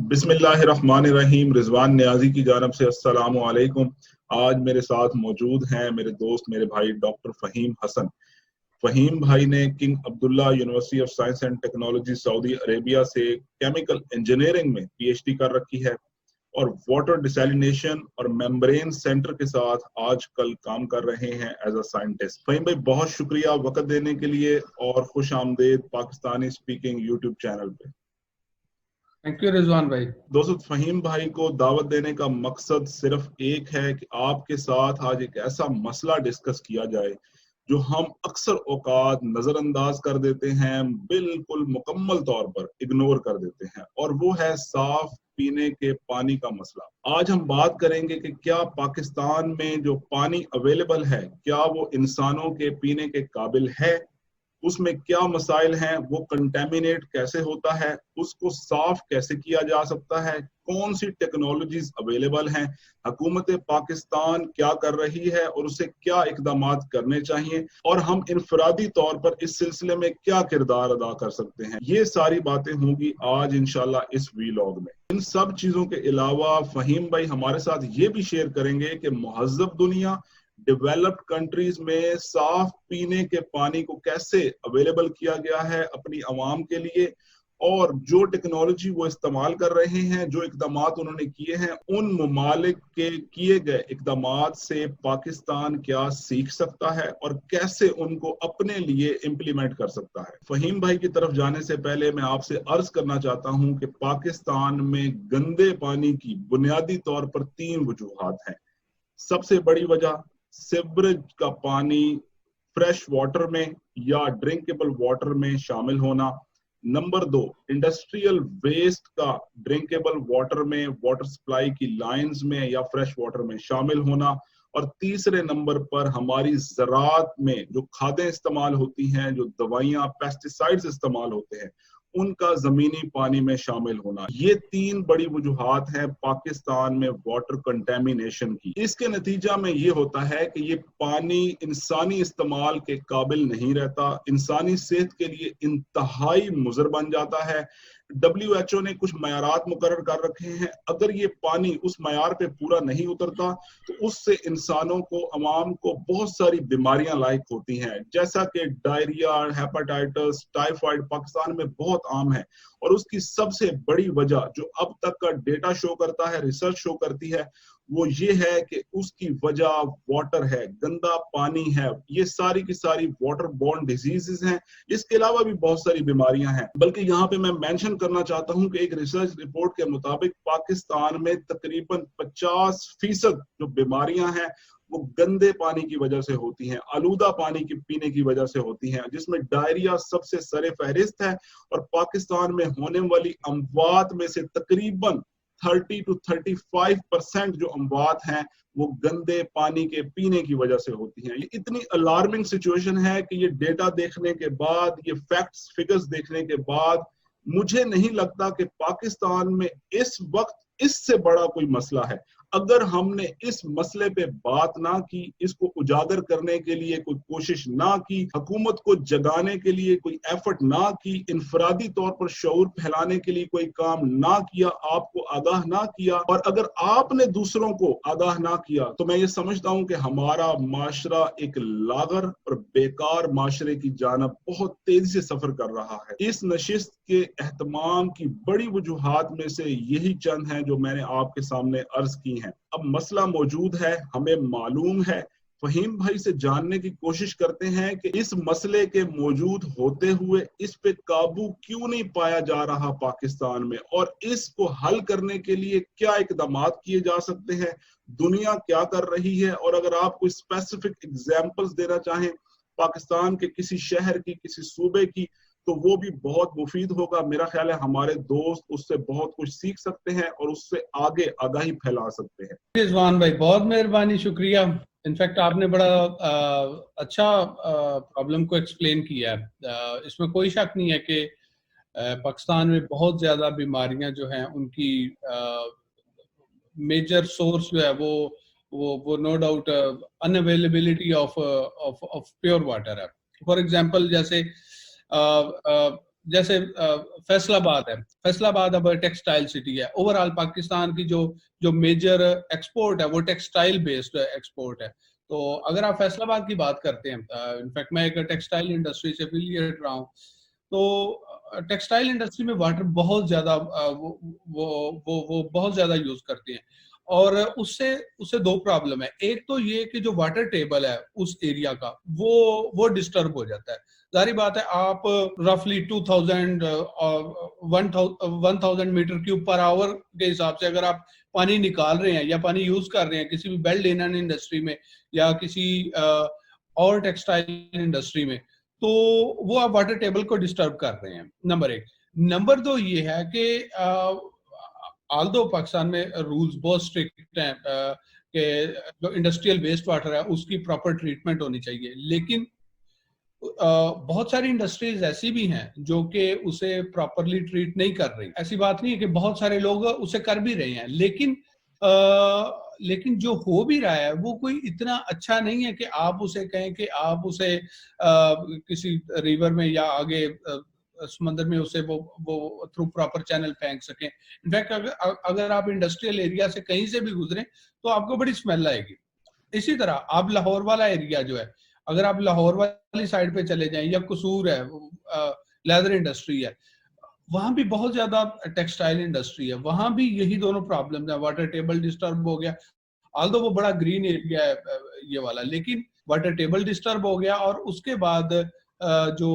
बिस्मिल्लाहिर्रहमानिर्रहीम। रिजवान नियाजी की जानब से अस्सलामु अलैकुम। आज मेरे साथ मौजूद हैं मेरे दोस्त, मेरे भाई डॉक्टर फ़हीम हसन। फ़हीम भाई ने king Abdullah University of science and technology Saudi Arabia से केमिकल इंजीनियरिंग में पीएचडी कर रखी है और वाटर डिसैलिनेशन और मेम्ब्रेन सेंटर के साथ आजकल काम कर रहे हैं एज अ साइंटिस्ट। फ़हीम भाई, बहुत शुक्रिया वक्त देने के लिए और खुश आमदेद पाकिस्तानी स्पीकिंग यूट्यूब चैनल पे। थैंक यू रिजवान भाई। दोस्तों, फ़हीम भाई को दावत देने का मकसद सिर्फ एक है कि आपके साथ आज एक ऐसा मसला डिस्कस किया जाए जो हम अक्सर औकात नजरअंदाज कर देते हैं, बिल्कुल मुकम्मल तौर पर इग्नोर कर देते हैं, और वो है साफ पीने के पानी का मसला। आज हम बात करेंगे कि क्या पाकिस्तान में जो पानी अवेलेबल है, क्या वो इंसानों के पीने के काबिल है, उसमें क्या मसाइल हैं, वो कंटेमिनेट कैसे होता है, उसको साफ कैसे किया जा सकता है, कौन सी टेक्नोलॉजीज अवेलेबल हैं, हुकूमत पाकिस्तान क्या कर रही है और उसे क्या इकदाम करने चाहिए, और हम इनफरादी तौर पर इस सिलसिले में क्या किरदार अदा कर सकते हैं। ये सारी बातें होंगी आज इंशाल्लाह इस वीलॉग में। इन सब चीजों के अलावा फ़हीम भाई हमारे साथ ये भी शेयर करेंगे कि मुहज़्ज़ब दुनिया, डेवलप्ड कंट्रीज में साफ पीने के पानी को कैसे अवेलेबल किया गया है अपनी आवाम के लिए, और जो टेक्नोलॉजी वो इस्तेमाल कर रहे हैं, जो इकदामात उन्होंने किए हैं, उन ममालिक के किए गए इकदामात से पाकिस्तान क्या सीख सकता है और कैसे उनको अपने लिए इम्प्लीमेंट कर सकता है। फ़हीम भाई की तरफ जाने से पहले मैं आपसे अर्ज करना चाहता हूं कि पाकिस्तान में गंदे पानी की बुनियादी तौर पर 3 वजूहात हैं। सबसे बड़ी वजह सीवरेज का पानी फ्रेश वाटर में या ड्रिंकेबल वाटर में शामिल होना। नंबर 2, इंडस्ट्रियल वेस्ट का ड्रिंकेबल वाटर में, वाटर सप्लाई की लाइंस में या फ्रेश वाटर में शामिल होना। और तीसरे नंबर पर हमारी ज़राअत में जो खादें इस्तेमाल होती हैं, जो दवाइयाँ, पेस्टिसाइड्स इस्तेमाल होते हैं, उनका जमीनी पानी में शामिल होना। ये 3 बड़ी वजूहात हैं पाकिस्तान में वाटर कंटेमिनेशन की। इसके नतीजा में ये होता है कि ये पानी इंसानी इस्तेमाल के काबिल नहीं रहता, इंसानी सेहत के लिए इंतहाई मुज़र बन जाता है। WHO ने कुछ मयारात मुकर्रर कर रखे हैं, अगर ये पानी उस मयार पे पूरा नहीं उतरता तो उससे इंसानों को, अवाम को बहुत सारी बीमारियां लायक होती हैं, जैसा कि डायरिया, हेपेटाइटिस, टाइफाइड पाकिस्तान में बहुत आम है। और उसकी सबसे बड़ी वजह जो अब तक का डेटा शो करता है, रिसर्च शो करती है, वो ये है कि उसकी वजह वाटर है, गंदा पानी है। ये सारी की सारी वाटर बोर्न डिजीजेस हैं। इसके अलावा भी बहुत सारी बीमारियां हैं। बल्कि यहाँ पे मैं मेंशन करना चाहता हूँ कि एक रिसर्च रिपोर्ट के मुताबिक पाकिस्तान में तकरीबन 50% जो बीमारियां हैं वो गंदे पानी की वजह से होती हैं, आलूदा पानी की पीने की वजह से होती हैं, जिसमें डायरिया सबसे सरे फहरिस्त है। और पाकिस्तान में होने वाली अमवात में से तकरीबन 30 to 35% जो अमवात हैं वो गंदे पानी के पीने की वजह से होती हैं। ये इतनी अलार्मिंग सिचुएशन है कि ये डेटा देखने के बाद, ये फैक्ट्स फिगर्स देखने के बाद मुझे नहीं लगता कि पाकिस्तान में इस वक्त इससे बड़ा कोई मसला है। अगर हमने इस मसले पे बात ना की, इसको उजागर करने के लिए कोई कोशिश ना की, हुकूमत को जगाने के लिए कोई एफर्ट ना की, इनफरादी तौर पर शऊर फैलाने के लिए कोई काम ना किया, आपको आगाह ना किया, और अगर आपने दूसरों को आगाह ना किया, तो मैं ये समझता हूं कि हमारा माशरा एक लागर और बेकार माशरे की जानब बहुत तेजी से सफर कर रहा है। इस नशिस्त के एहतमाम की बड़ी वजूहात में से यही चंद हैं जो मैंने आपके सामने अर्ज की हैं। अब मसला मौजूद है, हमें मालूम है, फ़हीम भाई से जानने की कोशिश करते हैं कि इस मसले के मौजूद होते हुए इस पे काबू क्यों नहीं पाया जा रहा पाकिस्तान में, और इसको हल करने के लिए क्या इकदाम किए जा सकते हैं, दुनिया क्या कर रही है। और अगर आप कोई स्पेसिफिक एग्जांपल्स देना चाहें पाकिस्तान के किसी शहर की, किसी सूबे की, तो वो भी बहुत मुफीद होगा। मेरा ख्याल है हमारे दोस्त उससे बहुत कुछ सीख सकते हैं और उससे आगे आगाही फैला सकते हैं। रिजवान भाई, बहुत मेहरबानी, शुक्रिया। इनफैक्ट आपने बड़ा अच्छा प्रॉब्लम को एक्सप्लेन किया है। इसमें कोई शक नहीं है कि पाकिस्तान में बहुत ज्यादा बीमारियां जो हैं उनकी मेजर सोर्स जो है वो no doubt unavailability of pure water है। फॉर एग्जांपल, जैसे जैसे फैसलाबाद है, फैसलाबाद अब टेक्सटाइल सिटी है। ओवरऑल पाकिस्तान की जो मेजर एक्सपोर्ट है वो टेक्सटाइल बेस्ड एक्सपोर्ट है। तो अगर आप फैसलाबाद की बात करते हैं, इनफैक्ट मैं एक टेक्सटाइल इंडस्ट्री से एफिलिएट रहा हूँ, तो टेक्सटाइल इंडस्ट्री में वाटर बहुत ज्यादा वो बहुत ज्यादा यूज करते हैं। और उससे उससे दो प्रॉब्लम है। एक तो ये कि जो वाटर टेबल है उस एरिया का वो डिस्टर्ब हो जाता है। जारी बात है, आप रफली 2000 1000 मीटर क्यूब पर आवर के हिसाब से अगर आप पानी निकाल रहे हैं या पानी यूज कर रहे हैं किसी भी बेल्ट लिनन इंडस्ट्री में या किसी और टेक्सटाइल इंडस्ट्री में, तो वो आप वाटर टेबल को डिस्टर्ब कर रहे हैं, नंबर एक। नंबर दो ये है कि आल्दो पाकिस्तान में रूल्स बहुत स्ट्रिक्ट हैं कि जो इंडस्ट्रियल वेस्ट वाटर है उसकी प्रॉपर ट्रीटमेंट होनी चाहिए, लेकिन बहुत सारी इंडस्ट्रीज ऐसी भी हैं जो कि उसे प्रॉपरली ट्रीट नहीं कर रही। ऐसी बात नहीं है कि बहुत सारे लोग उसे कर भी रहे हैं, लेकिन जो हो भी रहा है वो कोई इतना अच्छा नहीं है कि आप उसे कहें कि आप उसे किसी रिवर में या आगे समंदर में उसे वो थ्रू प्रॉपर चैनल फेंक सकें। इनफैक्ट अगर आप इंडस्ट्रियल एरिया से कहीं से भी गुजरें तो आपको बड़ी स्मेल आएगी। इसी तरह आप लाहौर वाला एरिया जो है, अगर आप लाहौर वाली साइड पे चले जाएं या कसूर है, लेदर इंडस्ट्री है, वहां भी बहुत ज्यादा टेक्सटाइल इंडस्ट्री है, वहां भी यही दोनों प्रॉब्लम है। वाटर टेबल डिस्टर्ब हो गया, आल्दो वो बड़ा ग्रीन एरिया है ये वाला, लेकिन वाटर टेबल डिस्टर्ब हो गया और उसके बाद जो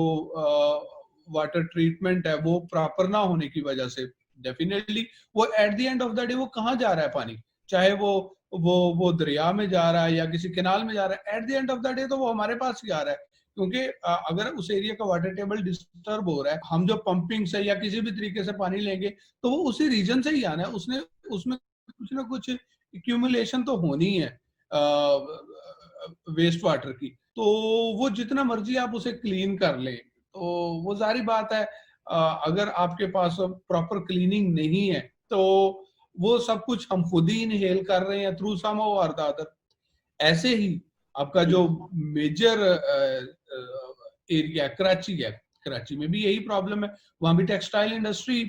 वाटर ट्रीटमेंट है वो प्रॉपर ना होने की वजह से डेफिनेटली वो at the end of the day वो कहाँ जा रहा है पानी, चाहे वो दरिया में जा रहा है या किसी कैनाल में जा रहा है, at the end of the day तो वो हमारे पास ही आ रहा है। क्योंकि अगर उस एरिया का वाटर टेबल डिस्टर्ब हो रहा है, हम जो पंपिंग से या किसी भी तरीके से पानी लेंगे तो वो उसी रीजन से ही आना है, उसमें कुछ ना कुछ एक्यूमुलेशन तो होनी है वेस्ट वाटर की। तो वो जितना मर्जी आप उसे क्लीन कर लें, तो वो जारी बात है अगर आपके पास प्रॉपर क्लीनिंग नहीं है तो वो सब कुछ हम खुद ही इनहेल कर रहे हैं थ्रू सम और द अदर। ऐसे ही आपका जो मेजर एरिया कराची है, कराची में भी यही प्रॉब्लम है। वहां भी textile industry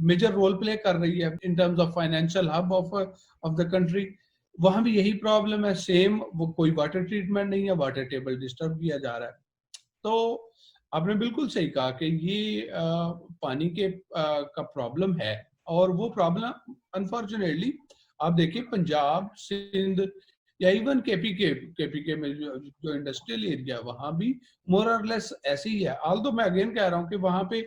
major role play कर रही है in terms of financial hub of the country. वहां भी यही प्रॉब्लम है सेम, वो कोई वाटर ट्रीटमेंट नहीं है, वाटर टेबल डिस्टर्ब किया जा रहा है। तो आपने बिल्कुल सही कहा कि ये पानी के का प्रॉब्लम है, और वो प्रॉब्लम अनफॉर्चुनेटली आप देखिए पंजाब, सिंध या इवन केपीके में जो इंडस्ट्रियल एरिया है वहां भी मोर और लेस ऐसे ही है। आल्दो मैं अगेन कह रहा हूँ कि वहां पे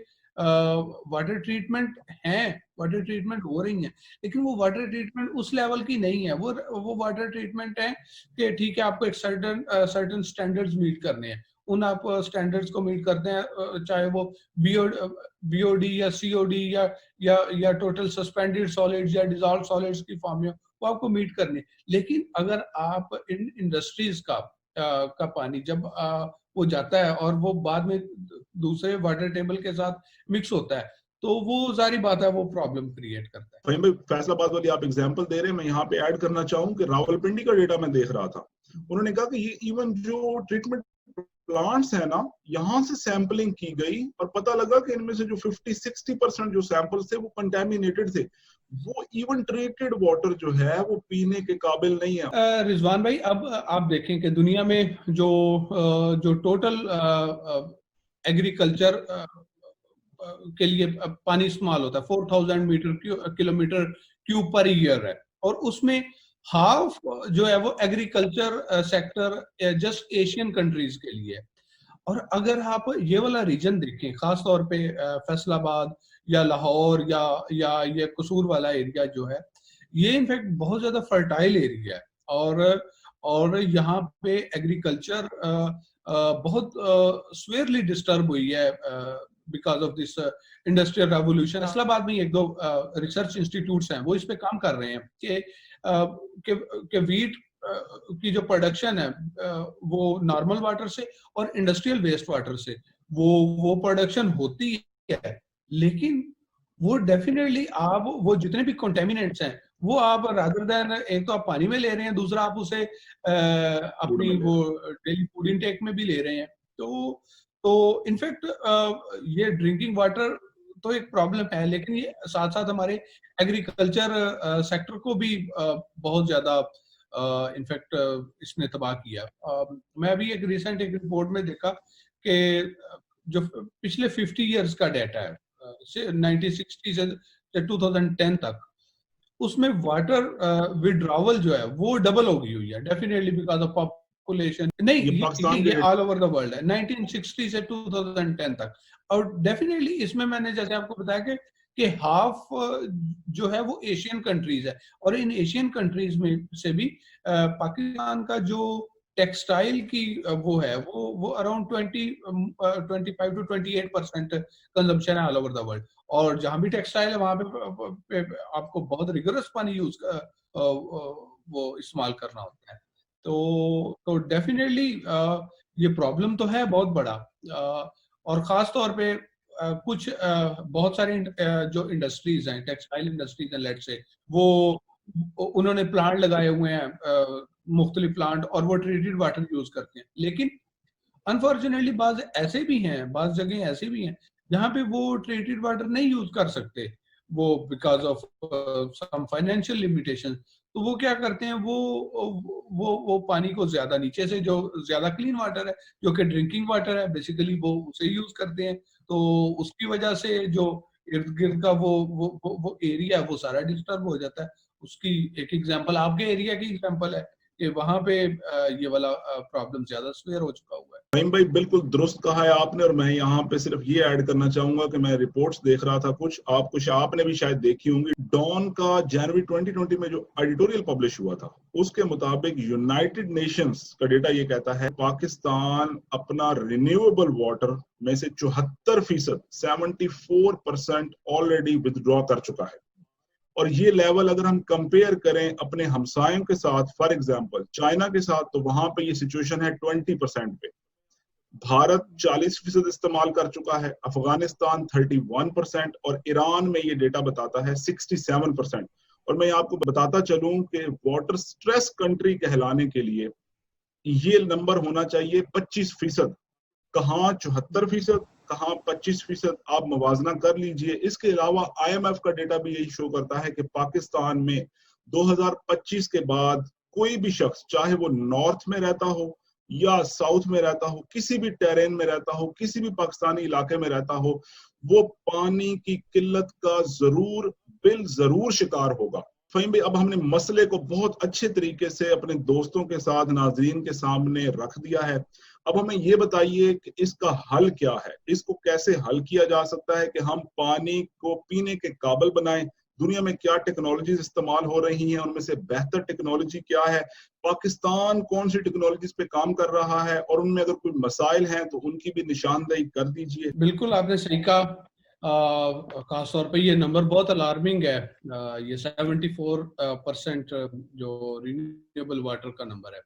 वाटर ट्रीटमेंट है, वाटर ट्रीटमेंट हो रही है, लेकिन वो वाटर ट्रीटमेंट उस लेवल की नहीं है। वो वाटर ट्रीटमेंट है कि ठीक है आपको एक सर्टन स्टैंडर्ड्स मीट करने हैं, उन आप स्टैंडर्ड्स को मीट करते हैं, चाहे वो बीओडी या सीओडी या टोटल सस्पेंडेड सॉलिड्स या डिसॉल्व सॉलिड्स की फॉर्म में, वो आपको मीट करने। लेकिन अगर आप इन इंडस्ट्रीज का पानी जब वो जाता है और वो बाद में दूसरे वाटर टेबल के साथ मिक्स होता है तो वो सारी बात है वो प्रॉब्लम क्रिएट करता है। फहीम भाई, फैसलाबाद वाली आप एग्जांपल दे रहे हैं, मैं यहाँ पे ऐड करना चाहूँ कि रावलपिंडी का डेटा मैं देख रहा था, उन्होंने कहा कि ये इवन जो ट्रीटमेंट प्लांट्स है ना, यहाँ से सैंपलिंग की गई और पता लगा कि इनमें से जो 50-60% जो सैंपल्स थे वो कंटेमिनेटेड थे। वो इवन ट्रीटेड वाटर जो है वो पीने के काबिल नहीं है। रिजवान भाई, अब आप देखें कि दुनिया में जो टोटल एग्रीकल्चर के लिए पानी इस्तेमाल होता है 4000 किलोमीटर क्यूब पर ईयर है, और उसमें हाफ जो है वो agriculture sector just Asian countries के लिए है। और अगर आप ये वाला रीजन देखें, खास तौर पे फैसलाबाद या लाहौर या ये कसूर वाला एरिया जो है, ये इनफैक्ट बहुत ज्यादा फर्टाइल एरिया है, और यहाँ पे एग्रीकल्चर बहुत स्वेयरली डिस्टर्ब हुई है because of this industrial revolution. Faisalabad में एक दो रिसर्च इंस्टीट्यूट्स हैं वो इस पे काम कर रहे हैं कि वीट की जो प्रोडक्शन है वो नॉर्मल वाटर से और इंडस्ट्रियल वेस्ट वाटर से वो प्रोडक्शन होती है, लेकिन वो डेफिनेटली आप वो जितने भी कंटेमिनेंट्स हैं वो आप रादर देन एक तो आप पानी में ले रहे हैं, दूसरा आप उसे अपनी वो डेली फूड इनटेक में भी ले रहे हैं। तो तो इनफैक्ट ये ड्रिंकिंग वाटर तो एक प्रॉब्लम है, लेकिन ये साथ साथ हमारे एग्रीकल्चर सेक्टर को भी बहुत ज्यादा इनफैक्ट इसने तबाह किया। मैं अभी एक रिसेंट एक रिपोर्ट में देखा कि जो पिछले 50 इयर्स का डाटा है 1960 से 2010 तक, उसमें वाटर विड्रॉवल जो है वो डबल हो गई हुई है, डेफिनेटली बिकॉज ऑफ पॉपुलेशन। नहीं, ये ऑल ओवर द वर्ल्ड है 1960 से 2010 तक। और डेफिनेटली इसमें मैंने जैसे आपको बताया कि हाफ जो है वो एशियन कंट्रीज है, और इन एशियन कंट्रीज में से भी पाकिस्तान का जो टेक्सटाइल की वो है वो अराउंड 25 to 28% कंजम्पशन है ऑल ओवर द वर्ल्ड। और जहां भी टेक्सटाइल है वहां पे आपको बहुत रिगरस पानी यूज वो इस्तेमाल करना होता है। तो डेफिनेटली ये प्रॉब्लम तो है बहुत बड़ा। और खास तौर पे कुछ बहुत सारी जो इंडस्ट्रीज हैं, टेक्सटाइल इंडस्ट्रीज हैं लेट्स से, वो उन्होंने प्लांट लगाए हुए हैं, मुख्तलिफ प्लांट, और वो ट्रीटेड वाटर यूज करते हैं। लेकिन अनफॉर्चुनेटली बाज ऐसे भी हैं, बाज जगह ऐसे भी हैं जहाँ पे वो ट्रीटेड वाटर नहीं यूज कर सकते, वो because of some financial limitation. तो वो क्या करते हैं, वो पानी को ज्यादा नीचे से, जो ज्यादा क्लीन वाटर है जो कि ड्रिंकिंग वाटर है बेसिकली, वो उसे यूज करते हैं। तो उसकी वजह से जो इर्द गिर्द का वो एरिया है वो सारा डिस्टर्ब हो जाता है। उसकी एक एग्जांपल आपके एरिया की एग्जांपल है कि वहां पे ये वाला प्रॉब्लम ज्यादा स्वेयर हो चुका हुआ है। रहीम भाई बिल्कुल दुरुस्त कहा है आपने, और मैं यहाँ पे सिर्फ ये ऐड करना चाहूंगा कि मैं रिपोर्ट्स देख रहा था, कुछ आपने भी शायद देखी होंगी। डॉन का जनवरी 2020 में जो एडिटोरियल पब्लिश हुआ था, उसके मुताबिक यूनाइटेड नेशंस का डेटा ये कहता है पाकिस्तान अपना रिन्यूएबल वाटर में से 74%, 74% ऑलरेडी विदड्रॉ कर चुका है। और ये लेवल अगर हम कंपेयर करें अपने हमसायों के साथ, फॉर एग्जांपल चाइना के साथ, तो वहां पे ये सिचुएशन है 20% पे। भारत 40% इस्तेमाल कर चुका है, अफगानिस्तान 31%, और ईरान में ये डेटा बताता है 67%। और मैं आपको बताता चलूं कि वाटर स्ट्रेस कंट्री कहलाने के लिए ये नंबर होना चाहिए 25%। कहाँ 74%, कहाँ 25%, आप मुवाजना कर लीजिए। इसके अलावा IMF का डेटा भी यही शो करता है कि पाकिस्तान में 2025 के बाद कोई भी शख्स, चाहे वो नॉर्थ में रहता हो या साउथ में रहता हो, किसी भी टेरेन में रहता हो, किसी भी पाकिस्तानी इलाके में रहता हो, वो पानी की किल्लत का जरूर शिकार होगा। फहीम भाई, अब हमने मसले को बहुत अच्छे तरीके से अपने दोस्तों के साथ, नाजरीन के सामने रख दिया है। अब हमें ये बताइए कि इसका हल क्या है, इसको कैसे हल किया जा सकता है कि हम पानी को पीने के काबिल बनाएं। दुनिया में क्या टेक्नोलॉजीज इस्तेमाल हो रही हैं, उनमें से बेहतर टेक्नोलॉजी क्या है, पाकिस्तान कौन सी टेक्नोलॉजीज पे काम कर रहा है, और उनमें अगर कोई मसाइल हैं तो उनकी भी निशानदेही कर दीजिए। बिल्कुल आपने सही कहा। खासतौर पे ये नंबर बहुत अलार्मिंग है। ये 74% जो रिन्यूएबल वाटर का नंबर है।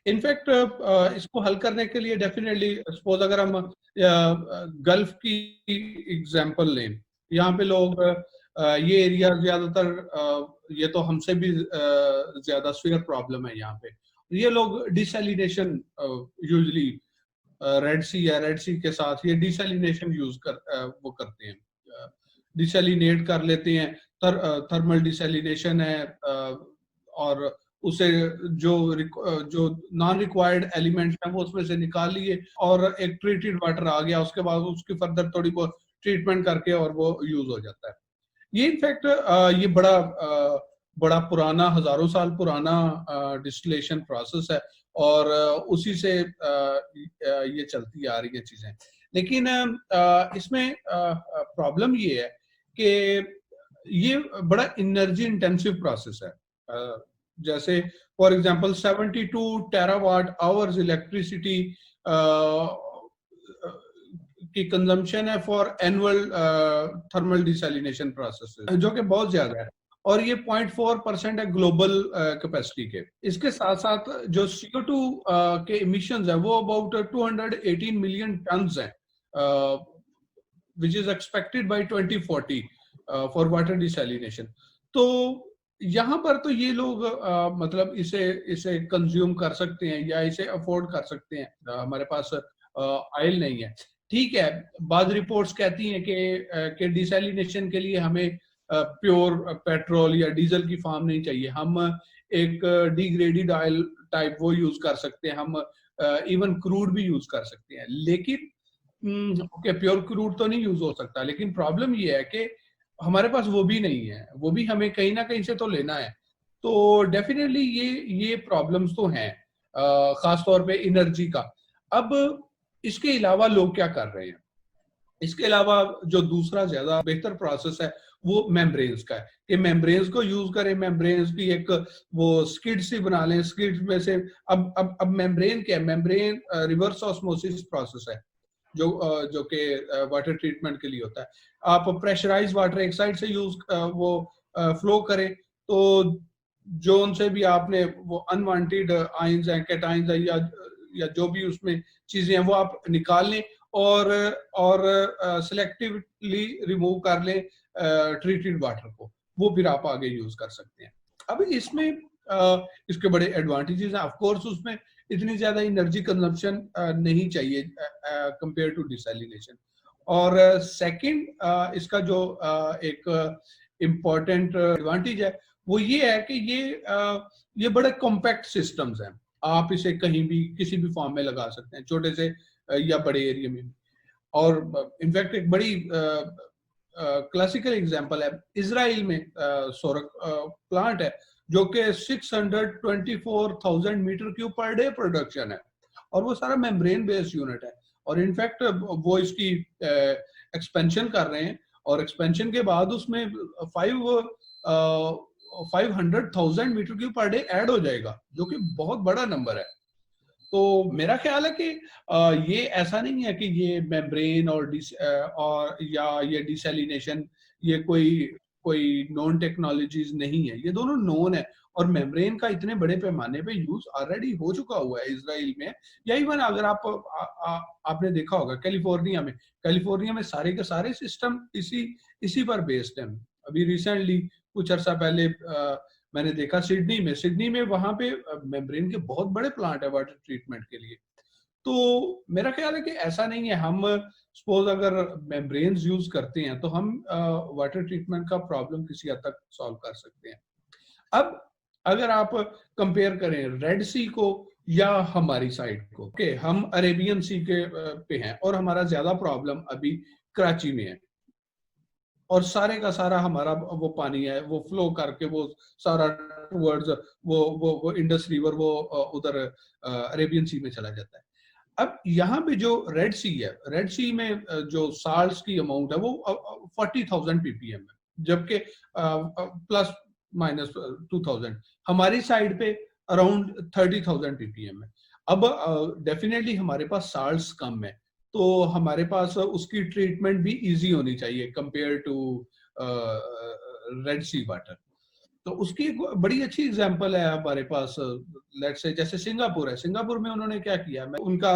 इनफैक्ट इसको हल करने के लिए डेफिनेटली सपोज अगर हम गल्फ की एग्जांपल लें, यहाँ पे लोग ये एरिया ज्यादातर ये तो हमसे भी ज्यादा सीवियर प्रॉब्लम है यहाँ पे। ये लोग डिसैलिनेशन यूजुअली रेड सी या रेड सी के साथ ये डिसैलिनेशन वो करते हैं, डिसैलिनेट कर लेते हैं। थर्मल डिसैलिनेशन है, और उसे जो नॉन रिक्वायर्ड एलिमेंट्स हैं वो उसमें से निकाल लिए और एक ट्रीटेड वाटर आ गया, उसके बाद उसकी फर्दर थोड़ी बहुत ट्रीटमेंट करके और वो यूज हो जाता है। ये इनफैक्ट ये बड़ा पुराना, हजारों साल पुराना डिस्टिलेशन प्रोसेस है, और उसी से ये चलती आ रही है चीजें। लेकिन इसमें प्रॉब्लम ये है कि ये बड़ा एनर्जी इंटेंसिव प्रोसेस है। जैसे for example 72 terawatt hours electricity की कंजम्पशन है for annual thermal desalination process, जो कि बहुत ज्यादा है, और ये 0.4% है ग्लोबल कैपेसिटी के। इसके साथ साथ जो CO2 के इमिशंस है वो अबाउट 218 मिलियन टन्स है, which is expected bye 2040 for water desalination. तो यहाँ पर तो ये लोग मतलब इसे कंज्यूम कर सकते हैं या इसे अफोर्ड कर सकते हैं। हमारे पास ऑयल नहीं है। ठीक है, बाद रिपोर्ट्स कहती हैं कि डिसैलिनेशन के लिए हमें प्योर पेट्रोल या डीजल की फार्म नहीं चाहिए, हम एक डिग्रेडेड ऑयल टाइप वो यूज कर सकते हैं, हम इवन क्रूड भी यूज कर सकते हैं। लेकिन ओके, प्योर क्रूड तो नहीं यूज हो सकता, लेकिन प्रॉब्लम ये है कि हमारे पास वो भी नहीं है, वो भी हमें कहीं ना कहीं से तो लेना है। तो डेफिनेटली ये प्रॉब्लम्स तो हैं, खास तौर पे एनर्जी का। अब इसके अलावा लोग क्या कर रहे हैं, इसके अलावा जो दूसरा ज्यादा बेहतर प्रोसेस है वो मेम्ब्रेन्स का है, कि मेम्ब्रेन्स को यूज करें, मेम्ब्रेन्स की एक वो स्किड सी बना लें, स्किड में से अब मेम्ब्रेन क्या है, मेम्ब्रेन रिवर्स ऑस्मोसिस प्रोसेस है जो कि वाटर ट्रीटमेंट के लिए होता है। आप प्रेशराइज वाटर एक साइड से यूज वो फ्लो करें, तो जो उनसे भी आपने वो अनवांटेड आयंस हैं, कैटायंस हैं, या जो भी उसमें चीजें हैं वो आप निकाल लें और सिलेक्टिवली रिमूव कर लें ट्रीटेड वाटर को, वो फिर आप आगे यूज कर सकते हैं। अब इसमें इसके बड़े एडवांटेजेस हैं। ऑफ कोर्स उसमें इतनी ज्यादा एनर्जी कंजम्पशन नहीं चाहिए कंपेयर टू डिसैलिनेशन। और सेकंड इसका जो एक इम्पोर्टेंट एडवांटेज है वो ये है कि ये बड़े कॉम्पैक्ट सिस्टम्स हैं, आप इसे कहीं भी किसी भी फॉर्म में लगा सकते हैं, छोटे से या बड़े एरिया में। और इनफैक्ट एक बड़ी क्लासिकल एग्जांपल है, इजराइल में सोरक प्लांट है जो कि 624,000 metre cube per day production है, और वो सारा मेम्ब्रेन बेस्ड यूनिट है। और इनफैक्ट वो इसकी एक्सपेंशन कर रहे हैं, और एक्सपेंशन के बाद उसमें 500,000 metre cube per day add हो जाएगा, जो कि बहुत बड़ा नंबर है। तो मेरा ख्याल है कि ये ऐसा नहीं है कि ये मेम्ब्रेन और या ये डिसैलिनेशन ये कोई नॉन टेक्नोलॉजीज नहीं है, ये दोनों नॉन है। और मेम्ब्रेन का इतने बड़े पैमाने पे यूज ऑलरेडी हो चुका हुआ है इजराइल में, या इवन अगर आपने देखा होगा कैलिफोर्निया में सारे के सारे सिस्टम इसी पर बेस्ड है। अभी रिसेंटली कुछ अर्सा पहले मैंने देखा सिडनी में वहां पे मेम्ब्रेन के बहुत बड़े प्लांट है वाटर ट्रीटमेंट के लिए। तो मेरा ख्याल है कि ऐसा नहीं है, हम सपोज अगर मेम्ब्रेन्स यूज करते हैं तो हम वाटर ट्रीटमेंट का प्रॉब्लम किसी हद तक सॉल्व कर सकते हैं। अब अगर आप कंपेयर करें रेड सी को या हमारी साइड को, कि हम अरेबियन सी के पे हैं और हमारा ज्यादा प्रॉब्लम अभी कराची में है, और सारे का सारा हमारा वो पानी है वो फ्लो करके वो सारा टुवर्ड्स वो इंडस रिवर वो उधर अरेबियन सी में चला जाता है। अब यहाँ पे जो रेड सी में जो साल्ट्स की अमाउंट है वो 40,000 ppm है, जबकि प्लस माइनस 2,000 हमारी साइड पे अराउंड 30,000 ppm है। अब डेफिनेटली हमारे पास साल्ट्स कम है, तो हमारे पास उसकी ट्रीटमेंट भी इजी होनी चाहिए compare to Red Sea water. तो उसकी एक बड़ी अच्छी एग्जांपल है हमारे पास, लेट्स से जैसे सिंगापुर है। सिंगापुर में उन्होंने क्या किया, उनका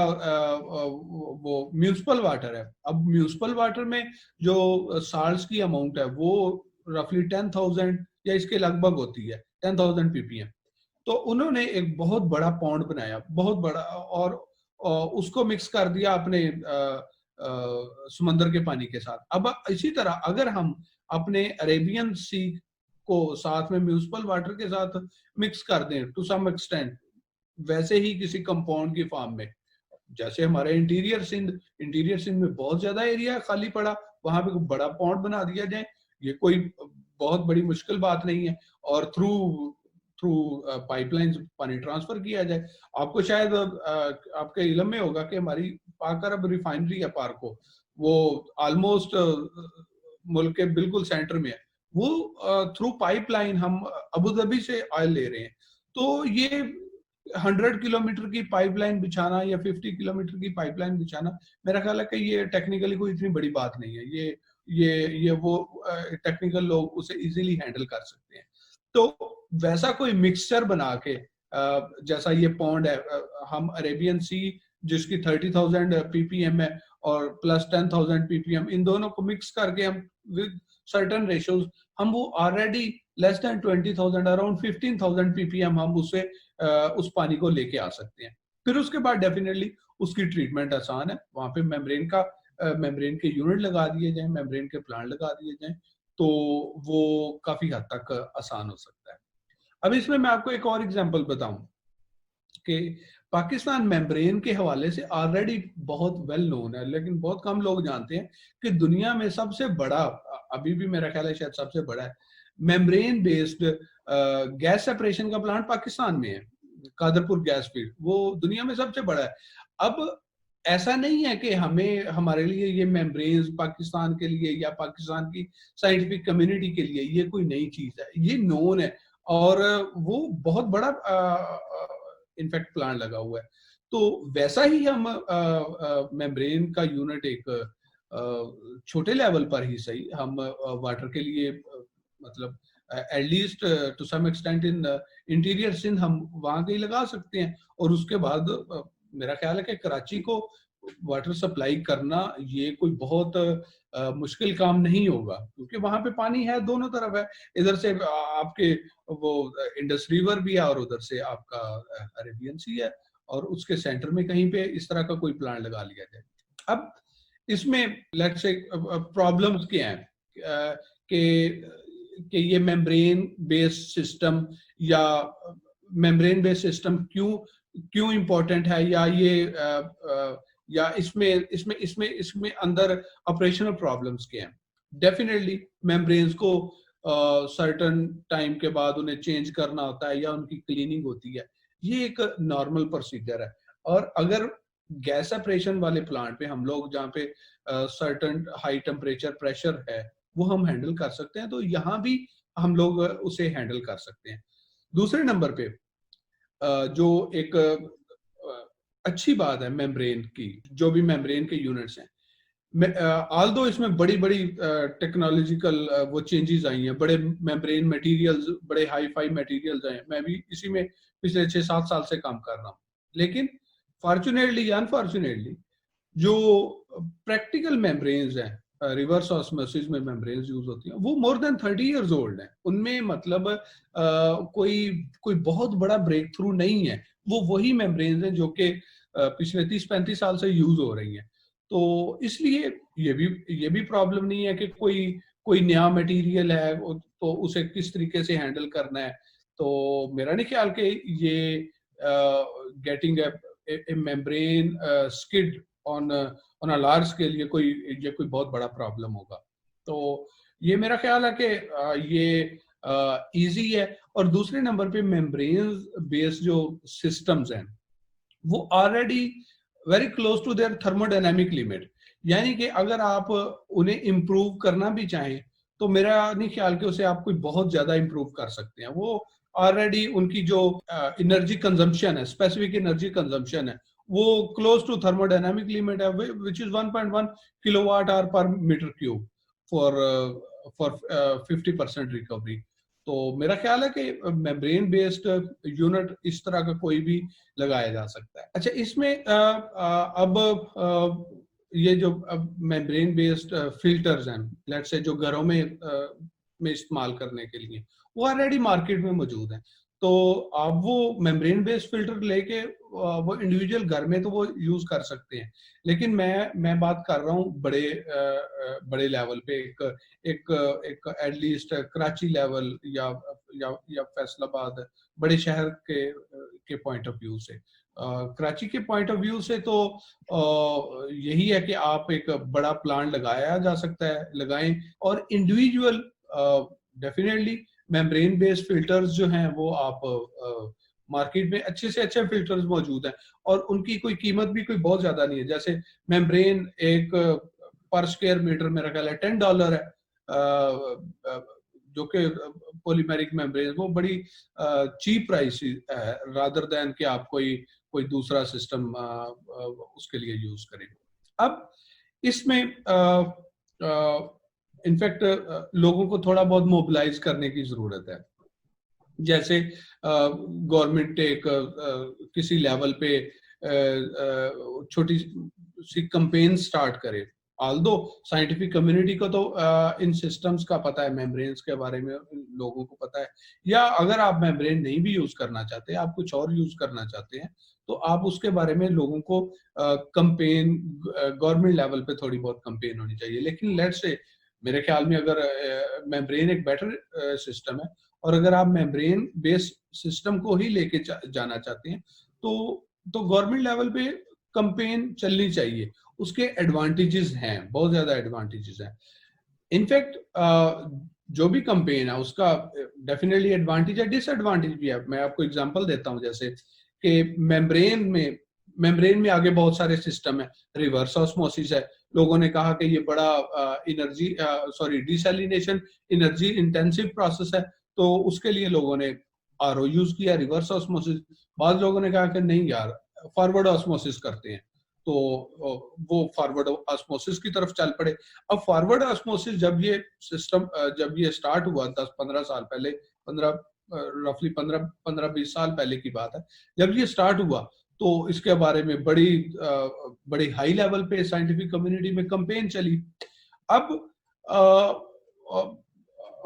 वो म्यूनिसिपल वाटर है। अब म्यूनिसिपल वाटर में जो साल्ट्स की अमाउंट है वो रफली 10,000 या इसके लगभग होती है, 10,000 ppm। तो उन्होंने एक बहुत बड़ा पॉन्ड बनाया, बहुत बड़ा, और उसको मिक्स कर दिया अपने समंदर के पानी के साथ। अब इसी तरह अगर हम अपने अरेबियन सी को साथ में म्यूनिसिपल वाटर के साथ मिक्स कर दें टू सम एक्सटेंट, वैसे ही किसी कंपाउंड की फॉर्म में, जैसे हमारे इंटीरियर सिंध में बहुत ज्यादा एरिया खाली पड़ा, वहां पे बड़ा पॉन्ड बना दिया जाए, ये कोई बहुत बड़ी मुश्किल बात नहीं है, और थ्रू पाइपलाइंस पानी ट्रांसफर किया जाए। आपको शायद आपके इल्म में होगा कि हमारी पाक अरब रिफाइनरी है पार्को, वो ऑलमोस्ट मुल्क के बिल्कुल सेंटर में है, वो थ्रू पाइपलाइन हम अबू धाबी से ऑयल ले रहे हैं। तो ये 100 किलोमीटर की पाइपलाइन बिछाना या 50 किलोमीटर की पाइपलाइन बिछाना, मेरा ख्याल है कि ये टेक्निकली कोई इतनी बड़ी बात नहीं है, ये वो टेक्निकल लोग उसे इजीली हैंडल कर सकते हैं। तो वैसा कोई मिक्सचर बना के, जैसा ये पॉन्ड है, हम अरेबियन सी जिसकी 30,000 ppm है और प्लस 10,000 ppm, इन दोनों को मिक्स करके हम विद सर्टेन रेशियोज हम वो already less than 20,000 around 15,000 ppm हम उस पानी को लेके आ सकते हैं। फिर उसके बाद डेफिनेटली उसकी ट्रीटमेंट आसान है। वहां पे मेम्ब्रेन के यूनिट लगा दिए जाएं, मेम्ब्रेन के प्लांट लगा दिए जाएं, तो वो काफी हद तक आसान हो सकता है। अब इसमें मैं आपको एक और एग्जांपल बताऊं कि पाकिस्तान मेम्ब्रेन के हवाले से ऑलरेडी बहुत वेल नोन है, लेकिन बहुत कम लोग जानते हैं कि दुनिया में सबसे बड़ा, अभी भी मेरा ख्याल है शायद सबसे बड़ा है, मेम्ब्रेन बेस्ड गैस सेपरेशन का प्लांट पाकिस्तान में है, कादरपुर गैस फील्ड, वो दुनिया में सबसे बड़ा है। अब ऐसा नहीं है कि हमारे लिए ये मेम्ब्रेन्स पाकिस्तान के लिए या पाकिस्तान की साइंटिफिक कम्युनिटी के लिए ये कोई नई चीज है, ये नोन है और वो बहुत बड़ा इनफैक्ट प्लांट लगा हुआ है। तो वैसा ही हम मेम्ब्रेन का यूनिट एक छोटे लेवल पर ही सही हम वाटर के लिए मतलब at least to some extent in interior Sindh हम वहां के ही लगा सकते हैं। और उसके बाद मेरा ख्याल है कि कराची को वाटर सप्लाई करना ये कोई बहुत मुश्किल काम नहीं होगा, क्योंकि वहां पे पानी है, दोनों तरफ है, इधर से आपके वो इंडस रिवर भी है और उधर से आपका अरेबियन सी है, और उसके सेंटर में कहीं पे इस तरह का कोई प्लांट लगा लिया जाए। अब इसमें लेट्स से प्रॉब्लम्स क्या हैं कि ये मेम्ब्रेन बेस्ड सिस्टम या मेम्ब्रेन बेस्ड सिस्टम क्यों इम्पोर्टेंट है, या इसमें अंदर ऑपरेशनल प्रॉब्लम्स क्या हैं। डेफिनेटली मेम्ब्रेन्स को सर्टेन टाइम के बाद उन्हें चेंज करना होता है या उनकी क्लीनिंग होती है, ये एक नॉर्मल प्रोसीजर है। और अगर गैस सेपरेशन वाले प्लांट पे हम लोग जहाँ पे सर्टेन हाई टेम्परेचर प्रेशर है वो हम हैंडल कर सकते हैं, तो यहाँ भी हम लोग उसे हैंडल कर सकते हैं। दूसरे नंबर पे जो एक अच्छी बात है मेम्ब्रेन की, जो भी मेम्ब्रेन के यूनिट्स हैं, ऑल्दो इसमें बड़ी बड़ी टेक्नोलॉजिकल वो चेंजेस आई हैं, बड़े मेम्ब्रेन मटेरियल्स, बड़े हाई फाई मटेरियल्स आए हैं, मैं भी इसी में पिछले 6-7 साल से काम कर रहा हूँ। लेकिन फॉर्चुनेटली या अनफॉर्चुनेटली जो प्रैक्टिकल मेम्ब्रेन्स हैं, रिवर्स ऑस्मोसिस में मेम्ब्रेन्स यूज होती हैं, वो मोर देन 30 इयर्स ओल्ड हैं। उनमें मतलब कोई बहुत बड़ा ब्रेक थ्रू नहीं है, वो वही मेम्ब्रेन्स हैं जो कि पिछले 30-35 साल से यूज हो रही हैं। तो इसलिए ये भी प्रॉब्लम नहीं है कि कोई नया मटेरियल है तो उसे किस तरीके से हैंडल करना है। तो मेरा नहीं ख्याल कि ये getting a membrane skid on a large scale ये कोई बहुत बड़ा प्रॉब्लम होगा। तो ये मेरा ख्याल है कि ये इजी है। और दूसरे नंबर पे मेम्ब्रेन बेस्ड जो सिस्टम्स हैं वो already very close to their thermodynamic limit, यानी कि अगर आप उन्हें इम्प्रूव करना भी चाहें तो मेरा नहीं ख्याल कि उसे आप कोई बहुत ज्यादा इम्प्रूव कर सकते हैं। वो ऑलरेडी उनकी जो एनर्जी कंजम्पशन है, स्पेसिफिक एनर्जी कंजम्पशन है, वो क्लोज टू थर्मोडायनामिक लिमिट है, विच इज 1.1 किलोवाट आवर पर मीटर क्यूब फॉर 50% रिकवरी। तो मेरा ख्याल है कि मेम्ब्रेन बेस्ड यूनिट इस तरह का कोई भी लगाया जा सकता है। अच्छा, इसमें अब ये जो मेम्ब्रेन बेस्ड फिल्टर्स हैं, लेट्स से जो घरों में इस्तेमाल करने के लिए, वो ऑलरेडी मार्केट में मौजूद हैं। तो आप वो मेम्ब्रेन बेस्ड फिल्टर लेके वो इंडिविजुअल घर में तो वो यूज कर सकते हैं, लेकिन मैं बात कर रहा हूँ बड़े लेवल पे, एक एटलीस्ट कराची लेवल या फैसलाबाद, बड़े शहर के पॉइंट ऑफ व्यू से। कराची के पॉइंट ऑफ व्यू से तो यही है कि आप एक बड़ा प्लांट लगाया जा सकता है, लगाएं, और individual definitely membrane based filters जो हैं वो आप मार्केट में अच्छे से अच्छे फिल्टर्स मौजूद हैं और उनकी कोई कीमत भी कोई बहुत ज्यादा नहीं है। जैसे मेम्ब्रेन एक पर स्क्वायर मीटर मेरा ख्याल है $10 है, जो कि पॉलीमेरिक मेम्ब्रेन वो बड़ी चीप प्राइस है रादर देन कि आप कोई दूसरा सिस्टम उसके लिए यूज करें। अब इसमें इनफैक्ट लोगों को थोड़ा बहुत मोबिलाइज करने की जरूरत है। जैसे गवर्नमेंट एक किसी लेवल पे छोटी सी कैंपेन स्टार्ट करे। ऑल्दो साइंटिफिक कम्युनिटी को तो इन सिस्टम्स का पता है, मेम्ब्रेन्स के बारे में लोगों को पता है, या अगर आप मेम्ब्रेन नहीं भी यूज करना चाहते, आप कुछ और यूज करना चाहते हैं, तो आप उसके बारे में लोगों को कंपेन, गवर्नमेंट लेवल पे थोड़ी बहुत कंपेन होनी चाहिए। लेकिन लेट्स से मेरे ख्याल में अगर मेम्ब्रेन एक बेटर सिस्टम है, और अगर आप मेम्ब्रेन बेस्ड सिस्टम को ही लेके जाना चाहते हैं तो गवर्नमेंट लेवल पे कंपेन चलनी चाहिए। उसके एडवांटेजेस हैं, बहुत ज्यादा एडवांटेजेस हैं। इनफैक्ट जो भी कंपेन है उसका डेफिनेटली एडवांटेज है, डिसएडवांटेज भी है। मैं आपको एग्जांपल देता हूं, जैसे कि मेम्ब्रेन में आगे बहुत सारे सिस्टम है। रिवर्स ऑस्मोसिस है, लोगों ने कहा कि ये बड़ा डिसैलिनेशन एनर्जी इंटेंसिव प्रोसेस है, तो उसके लिए लोगों ने आरओ यूज किया, रिवर्स ऑस्मोसिस। बाद लोगों ने कहा कि नहीं यार, फॉरवर्ड ऑस्मोसिस करते हैं, तो वो फॉरवर्ड ऑस्मोसिस की तरफ चल पड़े। अब फॉरवर्ड ऑस्मोसिस जब ये स्टार्ट हुआ 10-15 साल पहले, 15-20 साल पहले की बात है, जब ये स्टार्ट हुआ तो इसके बारे में बड़ी हाई लेवल पे साइंटिफिक कम्युनिटी में कैंपेन चली। अब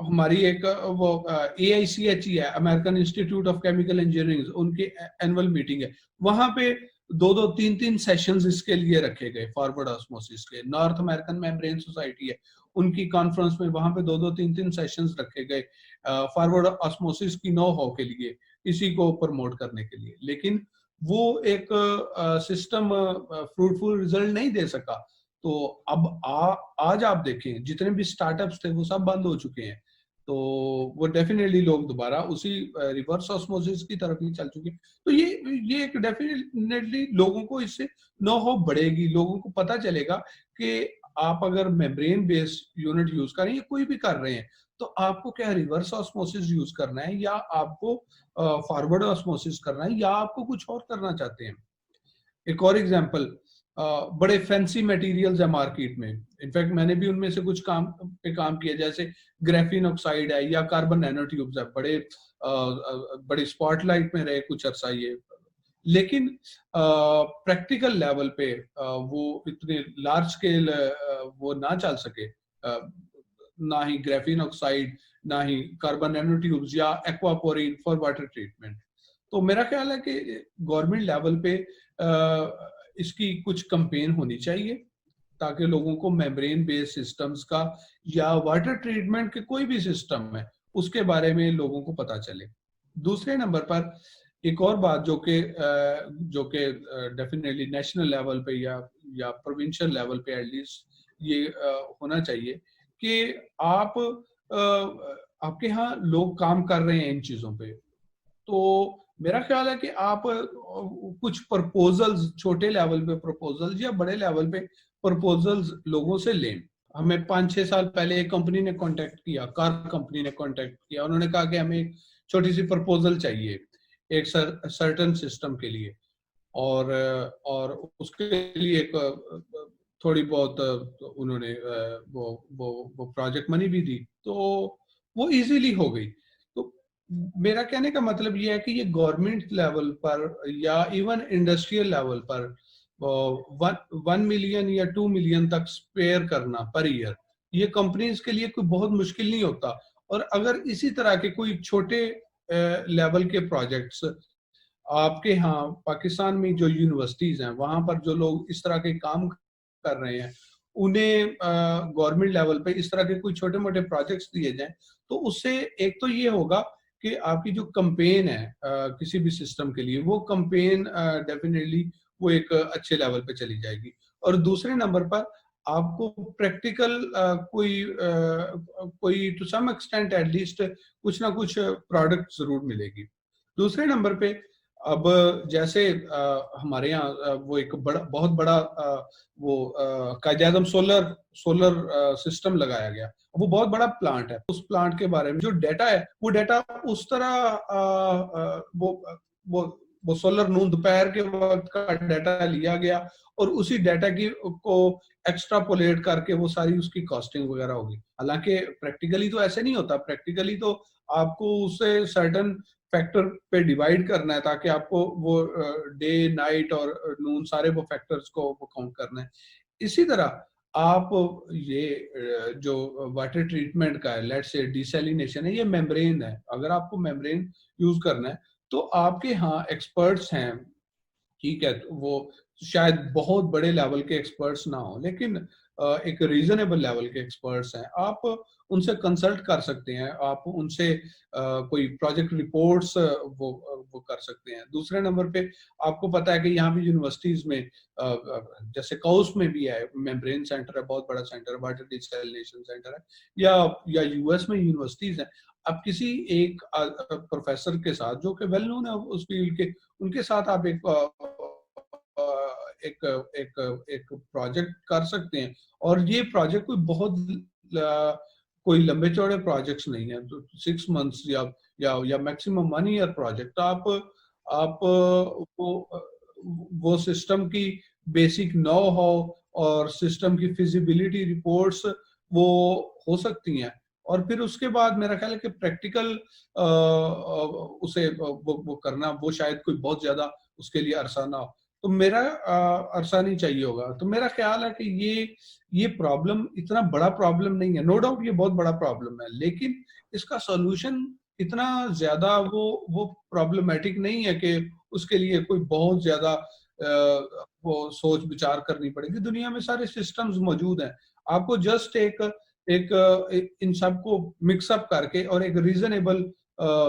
हमारी एक वो AICHE है, American institute of chemical engineering, उनकी एनुअल मीटिंग है, वहां पे 2-3 सेशंस इसके लिए रखे गए फॉरवर्ड ऑस्मोसिस के। नॉर्थ अमेरिकन मेम्ब्रेन सोसाइटी है, उनकी कॉन्फ्रेंस में वहां पे 2-3 सेशंस रखे गए फॉरवर्ड ऑस्मोसिस की नो हाउ के लिए, इसी को प्रमोट करने के लिए। लेकिन वो एक सिस्टम फ्रूटफुल रिजल्ट नहीं दे सका। तो अब आज आप देखें जितने भी स्टार्टअप्स थे वो सब बंद हो चुके हैं, तो वो डेफिनेटली लोग दोबारा उसी रिवर्स ऑस्मोसिस की तरफ ही चल चुके हैं। तो ये एक डेफिनेटली लोगों को इससे नो हाउ बढ़ेगी, लोगों को पता चलेगा कि आप अगर मेम्ब्रेन बेस्ड यूनिट यूज कर रहे हैं, कोई भी कर रहे हैं, तो आपको क्या रिवर्स ऑस्मोसिस यूज करना है, या आपको फॉरवर्ड ऑस्मोसिस करना है, या आपको कुछ और करना चाहते हैं। एक और एग्जांपल, बड़े फैंसी मटेरियल्स है मार्केट में, इनफैक्ट मैंने भी उनमें से कुछ काम किया, जैसे ग्रेफीन ऑक्साइड है या कार्बन नैनो ट्यूब्स है, बड़े स्पॉटलाइट में रहे कुछ अरसा ये। लेकिन प्रैक्टिकल लेवल पे वो इतने लार्ज स्केल वो ना चल सके, ना ही ग्रेफीन ऑक्साइड, ना ही कार्बन नैनो ट्यूब्स या एक्वापोरिन फॉर वाटर ट्रीटमेंट। तो मेरा ख्याल है कि गवर्नमेंट लेवल पे इसकी कुछ कंपेन होनी चाहिए, ताकि लोगों को मेम्ब्रेन बेस्ड सिस्टम्स का या वाटर ट्रीटमेंट के कोई भी सिस्टम है उसके बारे में लोगों को पता चले। दूसरे नंबर पर एक और बात जो कि डेफिनेटली नेशनल लेवल पे या प्रोविंशियल लेवल पे एटलीस्ट ये होना चाहिए कि आपके यहाँ लोग काम कर रहे हैं इन चीजों पे, तो मेरा ख्याल है कि आप कुछ प्रपोजल्स, छोटे लेवल पे प्रपोजल्स या बड़े लेवल पे प्रपोजल्स लोगों से लें। हमें 5-6 साल पहले एक कंपनी ने कांटेक्ट किया, कार कंपनी ने कांटेक्ट किया, उन्होंने कहा कि हमें एक छोटी सी प्रपोजल चाहिए एक सर्टेन सिस्टम के लिए, और उसके लिए एक थोड़ी बहुत उन्होंने वो प्रोजेक्ट मनी भी दी, तो वो इजीली हो गई। तो मेरा कहने का मतलब ये है कि ये गवर्नमेंट लेवल पर या इवन इंडस्ट्रियल लेवल पर 1 मिलियन या 2 मिलियन तक स्पेयर करना पर ईयर, ये कंपनीज के लिए कोई बहुत मुश्किल नहीं होता। और अगर इसी तरह के कोई छोटे लेवल के प्रोजेक्ट्स आपके यहाँ पाकिस्तान में जो यूनिवर्सिटीज हैं वहां पर जो लोग इस तरह के काम कर रहे हैं, उन्हें गवर्नमेंट लेवल पे इस तरह के कोई छोटे मोटे प्रोजेक्ट्स दिए जाएं, तो उससे एक तो ये होगा कि आपकी जो कैंपेन है किसी भी सिस्टम के लिए, वो कैंपेन डेफिनेटली वो एक अच्छे लेवल पे चली जाएगी। और दूसरे नंबर पर आपको प्रैक्टिकल कोई टू सम एक्सटेंट एटलीस्ट कुछ ना कुछ प्रोडक्ट जरूर मिलेगी। दूसरे नंबर पे अब जैसे हमारे यहाँ वो एक बहुत बड़ा कायद-ए-आज़म सोलर सिस्टम लगाया गया, वो बहुत बड़ा प्लांट है। उस प्लांट के बारे में जो डाटा है, वो डाटा उस तरह वो सोलर नून दोपहर के वक्त का डाटा लिया गया और उसी डाटा की को एक्स्ट्रापोलेट करके वो सारी उसकी कॉस्टिंग वगैरह होगी। हालांकि प्रैक्टिकली तो ऐसे नहीं होता, प्रैक्टिकली तो आपको उससे सर्टेन फैक्टर पे डिवाइड करना है ताकि आपको वो डे नाइट और नून सारे वो फैक्टर्स को काउंट करना है। इसी तरह आप ये जो वाटर ट्रीटमेंट का है, लेट्स से डिसैलिनेशन है, ये मेम्ब्रेन है। अगर आपको मेम्ब्रेन यूज करना है तो आपके यहाँ एक्सपर्ट्स हैं ठीक है, तो वो शायद बहुत बड़े लेवल के एक्सपर्ट्स ना हो, लेकिन एक रीजनेबल लेवल के एक्सपर्ट्स हैं, आप उनसे कंसल्ट कर सकते हैं, आप उनसे कोई प्रोजेक्ट रिपोर्ट्स वो कर सकते हैं। दूसरे नंबर पे आपको पता है कि यहाँ भी यूनिवर्सिटीज में जैसे काउस में भी है, मेम्ब्रेन सेंटर है, बहुत बड़ा सेंटर है, वाटर डिसैलिनेशन सेंटर है, या यूएस में यूनिवर्सिटीज हैं। आप किसी एक प्रोफेसर के साथ जो कि वेल नोन है उस फील्ड के, उनके साथ आप एक एक एक प्रोजेक्ट कर सकते हैं। और ये प्रोजेक्ट कोई बहुत कोई लंबे चौड़े प्रोजेक्ट्स नहीं है, तो 6 मंथ्स या मैक्सिमम 1 ईयर प्रोजेक्ट। आप वो सिस्टम की बेसिक नो हाउ और सिस्टम की फिजिबिलिटी रिपोर्ट्स वो हो सकती हैं, और फिर उसके बाद मेरा ख्याल है कि प्रैक्टिकल उसे वो करना, वो शायद कोई बहुत ज्यादा उसके लिए अरसा ना हो, तो मेरा अरसा नहीं चाहिए होगा। तो मेरा ख्याल है कि ये प्रॉब्लम इतना बड़ा प्रॉब्लम नहीं है, नो डाउट ये बहुत बड़ा प्रॉब्लम है, लेकिन इसका सॉल्यूशन इतना ज्यादा वो प्रॉब्लमेटिक नहीं है कि उसके लिए कोई बहुत ज्यादा वो सोच विचार करनी पड़ेगी। दुनिया में सारे सिस्टम्स मौजूद हैं, आपको जस्ट एक इन सबको मिक्सअप करके और एक रीजनेबल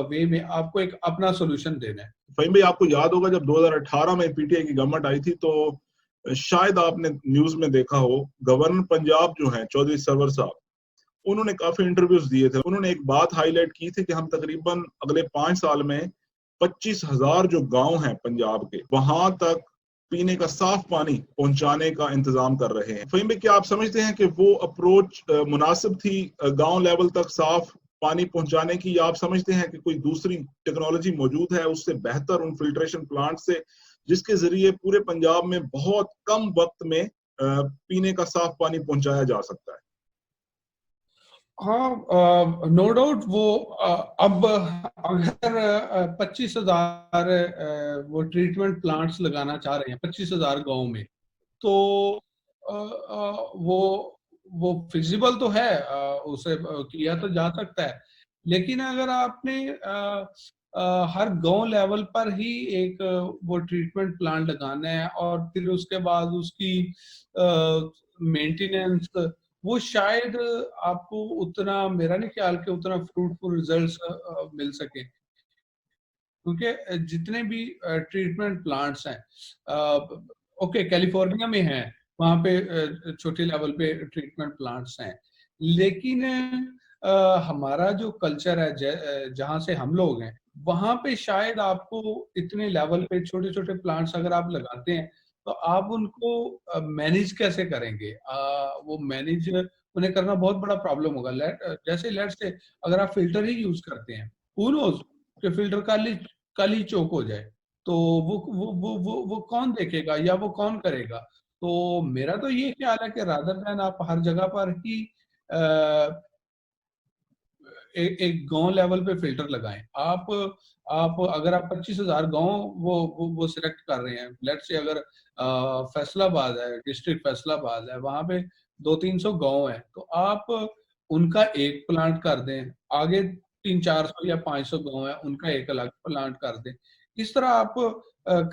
वे में आपको एक अपना सोल्यूशन देना है। फहीम भाई, आपको याद होगा जब 2018 में पीटीआई की गवर्नमेंट आई थी, तो शायद आपने न्यूज में देखा हो, गवर्नर पंजाब जो हैं चौधरी सरवर साहब, उन्होंने काफी इंटरव्यूज दिए थे। उन्होंने एक बात हाईलाइट की थी कि हम तकरीबन अगले 5 साल में 25,000 जो गांव हैं पंजाब के, वहां तक पीने का साफ पानी पहुंचाने का इंतजाम कर रहे हैं। फहीम भाई, क्या आप समझते हैं कि वो अप्रोच मुनासिब थी गांव लेवल तक साफ पानी पहुंचाने की, या आप समझते हैं कि कोई दूसरी टेक्नोलॉजी मौजूद है उससे बेहतर, उन फिल्ट्रेशन प्लांट से, जिसके जरिए पूरे पंजाब में बहुत कम वक्त में पीने का साफ पानी पहुंचाया जा सकता है? हाँ, नो डाउट वो अब अगर 25,000 वो ट्रीटमेंट प्लांट्स लगाना चाह रहे हैं 25,000 गाँव में, तो वो फिजिबल तो है, उसे किया तो जा सकता है, लेकिन अगर आपने हर गांव लेवल पर ही एक वो ट्रीटमेंट प्लांट लगाना है और फिर उसके बाद उसकी मेंटेनेंस, वो शायद आपको उतना, मेरा नहीं ख्याल कि उतना फ्रूटफुल रिजल्ट्स मिल सके, क्योंकि जितने भी ट्रीटमेंट प्लांट्स हैं, ओके कैलिफोर्निया में हैं, वहां पे छोटे लेवल पे ट्रीटमेंट प्लांट्स हैं, लेकिन हमारा जो कल्चर है जहां से हम लोग हैं, वहां पे शायद आपको इतने लेवल पे छोटे छोटे प्लांट्स अगर आप लगाते हैं तो आप उनको मैनेज कैसे करेंगे? वो मैनेज उन्हें करना बहुत बड़ा प्रॉब्लम होगा। जैसे लेट्स से अगर आप फिल्टर ही यूज करते हैं, हु नोज कि फिल्टर कल ही चोक हो जाए, तो वो कौन देखेगा या वो कौन करेगा? तो मेरा तो ये ख्याल है कि रादर देन आप हर जगह पर ही एक गांव लेवल पे फिल्टर लगाएं। आप अगर आप 25,000 गांव वो सिलेक्ट कर रहे हैं, लेट्स से अगर फैसलाबाद है, डिस्ट्रिक्ट फैसलाबाद है, वहां पे 200-300 गांव है, तो आप उनका एक प्लांट कर दें, आगे 300-400 या 500 गांव है, उनका एक अलग प्लांट कर दें। इस तरह आप